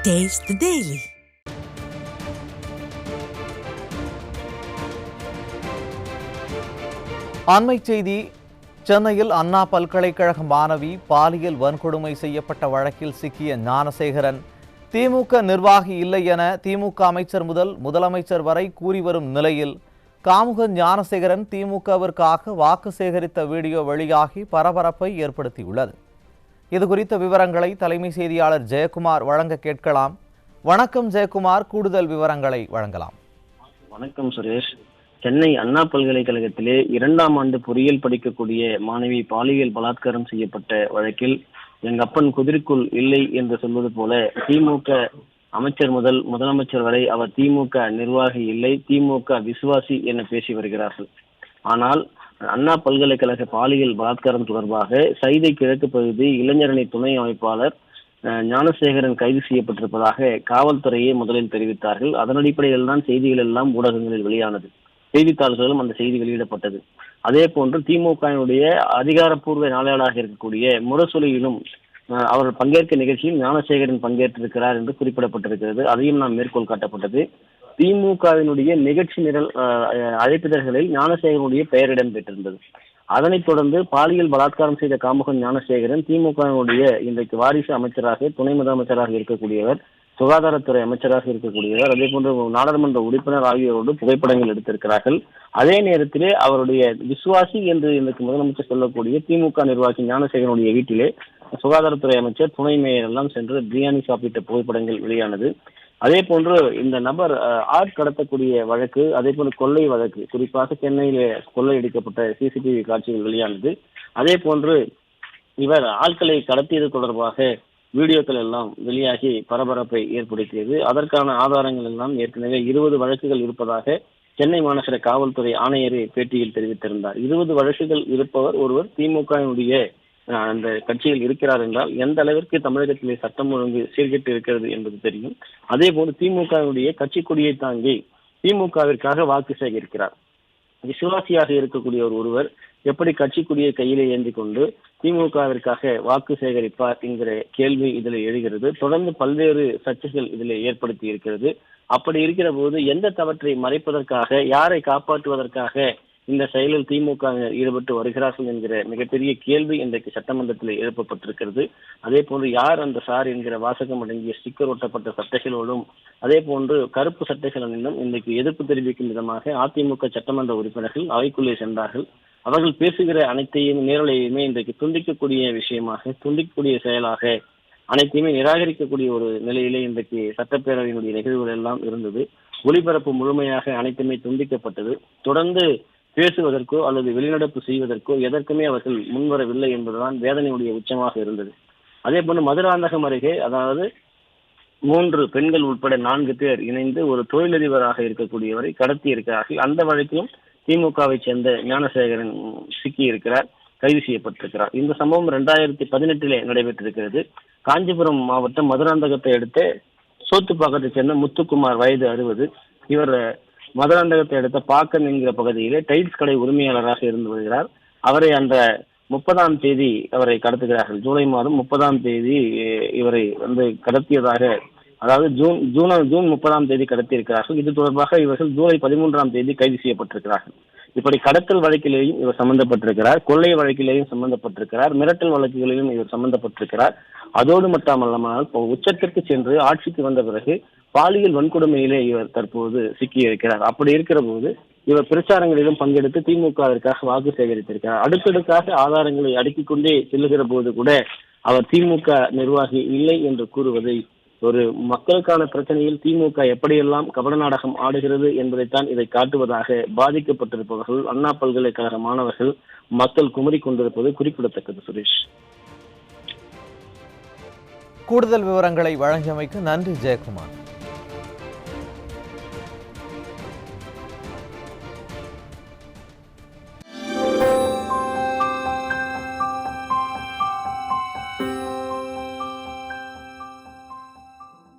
Taste the Daily. அண்மை செய்தி. சென்னையில் அண்ணா பல்கலைக்கழக மாணவி பாலியல் வன்கொடுமை செய்யப்பட்ட வழக்கில் சிக்கிய ஞானசேகரன் திமுக நிர்வாகி இல்லை என திமுக அமைச்சர் முதல் முதலமைச்சர் வரை கூறி வரும் நிலையில் காமுகன் ஞானசேகரன் திமுகவிற்காக வாக்கு சேகரித்த வீடியோ வெளியாகி பரபரப்பை ஏற்படுத்தியுள்ளது. இதுகுறித்த விவரங்களை தலைமை செய்தியாளர் ஜெயக்குமார் வழங்க கேட்கலாம். வணக்கம் ஜெயக்குமார், கூடுதல் விவரங்களை வழங்கலாம். வணக்கம் சுரேஷ். சென்னை அண்ணா பல்கலைக்கழகத்திலே 2ஆம் ஆண்டு பொறியியல் படிக்கக்கூடிய மாணவி பாலியல் பலாத்காரம் செய்யப்பட்ட வழக்கில் எங்க அப்பன் குதிரைக்குள் இல்லை என்று சொல்வது போல திமுக அமைச்சர் முதல் முதலமைச்சர் வரை அவர் திமுக நிர்வாகி இல்லை, திமுக விசுவாசி என பேசி வருகிறார்கள். ஆனால் அண்ணா பல்கலைக்கழக பாலியல் பலாத்காரம் தொடர்பாக சைதை கிழக்கு பகுதி இளைஞரணி துணை அமைப்பாளர் ஞானசேகரன் கைது செய்யப்பட்டிருப்பதாக காவல்துறையே முதலில் தெரிவித்தார்கள். அதன் அடிப்படையில் தான் செய்திகள் எல்லாம் ஊடகங்களில் வெளியானது, செய்தித்தாள்களிலும் அந்த செய்தி வெளியிடப்பட்டது. அதே போன்று திமுகவினுடைய அதிகாரப்பூர்வ நாளேடாக இருக்கக்கூடிய முரசொலியிலும் அவர் பங்கேற்க நிகழ்ச்சியில் ஞானசேகரன் பங்கேற்றிருக்கிறார் என்று குறிப்பிடப்பட்டிருக்கிறது. அதையும் நாம் மேற்கோள் காட்டப்பட்டது. திமுகவினுடைய நிகழ்ச்சி நிரல் அழைப்பிதழ்களில் ஞானசேகரனுடைய பெயர் இடம்பெற்றிருந்தது. அதனைத் தொடர்ந்து பாலியல் பலாத்காரம் செய்த காமுகன் ஞானசேகரன் திமுகவினுடைய இன்றைக்கு வாரிசு அமைச்சராக துணை முதலமைச்சராக இருக்கக்கூடியவர், சுகாதாரத்துறை அமைச்சராக இருக்கக்கூடியவர், அதே போன்று நாடாளுமன்ற உறுப்பினர் ஆகியோரோடு புகைப்படங்கள் எடுத்திருக்கிறார்கள். அதே நேரத்திலே அவருடைய விசுவாசி என்று இன்றைக்கு முதலமைச்சர் சொல்லக்கூடிய திமுக நிர்வாகி ஞானசேகரனுடைய வீட்டிலே சுகாதாரத்துறை அமைச்சர் துணை மேயர் எல்லாம் சென்று பிரியாணி சாப்பிட்ட புகைப்படங்கள் வெளியானது. அதே போன்று இந்த நபர் கடத்தக்கூடிய வழக்கு, அதே போன்று கொள்ளை வழக்கு, குறிப்பாக சென்னையிலே கொள்ளையடிக்கப்பட்ட சிசிடிவி காட்சிகள் வெளியானது. அதே போன்று இவர் ஆட்களை கடத்தியது தொடர்பாக வீடியோக்கள் எல்லாம் வெளியாகி பரபரப்பை ஏற்படுத்தியது. அதற்கான ஆதாரங்கள் எல்லாம் ஏற்கனவே 20 வழக்குகள் இருப்பதாக சென்னை மாநகர காவல்துறை ஆணையரே பேட்டியில் தெரிவித்திருந்தார். 20 வழக்குகள் இருப்பவர் ஒருவர் திமுகவினுடைய அந்த கட்சியில் இருக்கிறார் என்றால் எந்த அளவிற்கு தமிழகத்திலே சட்டம் ஒழுங்கு சீர்கெட்டு இருக்கிறது என்பது தெரியும். அதே போல திமுகவினுடைய கட்சி கொடியை தாங்கி திமுகவிற்காக வாக்கு சேகரிக்கிறார். விசுவாசியாக இருக்கக்கூடிய ஒருவர் எப்படி கட்சி கொடியை கையிலே ஏந்தி கொண்டு திமுகவிற்காக வாக்கு சேகரிப்பார் என்கிற கேள்வி இதில் எழுகிறது. தொடர்ந்து பல்வேறு சர்ச்சைகள் இதில் ஏற்படுத்தி இருக்கிறது. அப்படி இருக்கிற போது எந்த தவற்றை மறைப்பதற்காக, யாரை காப்பாற்றுவதற்காக இந்த செயலில் திமுக ஈடுபட்டு வருகிறார்கள் என்கிற மிகப்பெரிய கேள்வி இன்றைக்கு சட்டமன்றத்தில் எழுப்பப்பட்டிருக்கிறது. அதே போன்று யார் அந்த சார் என்கிற வாசகம் அடங்கிய ஸ்டிக்கர் ஒட்டப்பட்ட சட்டைகளோடும் அதே போன்று கருப்பு சட்டைகள் அணிந்தும் இன்றைக்கு எதிர்ப்பு தெரிவிக்கும் விதமாக அதிமுக சட்டமன்ற உறுப்பினர்கள் அவைக்குள்ளே சென்றார்கள். அவர்கள் பேசுகிற அனைத்தையும் நேரலையுமே இன்றைக்கு துண்டிக்கக்கூடிய விஷயமாக, துண்டிக்கக்கூடிய செயலாக, அனைத்தையுமே நிராகரிக்கக்கூடிய ஒரு நிலையிலே இன்றைக்கு சட்டப்பேரவையினுடைய நிகழ்வுகள் எல்லாம் இருந்தது. ஒளிபரப்பு முழுமையாக அனைத்துமே துண்டிக்கப்பட்டது. தொடர்ந்து பேசுவதற்கோ அல்லது வெளிநடப்பு செய்வதற்கோ எதற்குமே அவர்கள் முன்வரவில்லை என்பதுதான் வேதனையுடைய உச்சமாக இருந்தது. அதே போன்று மதுராந்தகம் அருகே, அதாவது 3 பெண்கள் உட்பட 4 பேர் இணைந்து ஒரு தொழிலதிபராக இருக்கக்கூடியவரை கடத்தி இருக்கிறார்கள். அந்த வழக்கிலும் திமுகவை சேர்ந்த ஞானசேகரன் சிக்கி இருக்கிறார், கைது செய்யப்பட்டிருக்கிறார். இந்த சம்பவம் 2018 நடைபெற்றிருக்கிறது. காஞ்சிபுரம் மாவட்டம் மதுராந்தகத்தை அடுத்த சோத்துப்பாக்கத்தை சேர்ந்த முத்துக்குமார், வயது 60. இவர் மதுராந்தகத்தை அடுத்த பாக்கன் என்கிற பகுதியிலே டைல்ஸ் கடை உரிமையாளராக இருந்து வருகிறார். அவரை அந்த 30ஆம் தேதி அவரை கடத்துகிறார்கள். ஜூலை மாதம் 30ஆம் தேதி இவரை கடத்தியதாக, அதாவது ஜூன் 30ஆம் தேதி கடத்தி இருக்கிறார்கள். இது தொடர்பாக இவர்கள் ஜூலை 13ஆம் தேதி கைது செய்யப்பட்டிருக்கிறார்கள். இப்படி கடத்தல் வழக்கிலேயும் இவர் சம்பந்தப்பட்டிருக்கிறார், கொள்ளை வழக்கிலேயும் சம்பந்தப்பட்டிருக்கிறார், மிரட்டல் வழக்குகளிலும் இவர் சம்பந்தப்பட்டிருக்கிறார். அதோடு மட்டுமல்லாமல் உச்சத்திற்கு சென்று ஆட்சிக்கு வந்த பிறகு பாலியல் வன்கொடுமையிலே இவர் தற்போது சிக்கியிருக்கிறார். அப்படி இருக்கிற போது இவர் பிரச்சாரங்களிலும் பங்கெடுத்து திமுகவிற்காக வாக்கு சேகரித்திருக்கிறார். அடுக்கடுக்காக ஆதாரங்களை அடுக்கிக் கொண்டே செல்லுகிற போது கூட அவர் திமுக நிர்வாகி இல்லை என்று கூறுவதை, ஒரு மக்களுக்கான பிரச்சனையில் திமுக எப்படியெல்லாம் கபட நாடகம் ஆடுகிறது என்பதைத்தான் இதை காட்டுவதாக பாதிக்கப்பட்டிருப்பவர்கள், அண்ணா பல்கலைக்கழக மாணவர்கள், மக்கள் குமரி கொண்டிருப்பது குறிப்பிடத்தக்கது. சுரேஷ், கூடுதல் விவரங்களை வழங்கியமைக்கு நன்றி ஜெயக்குமார்.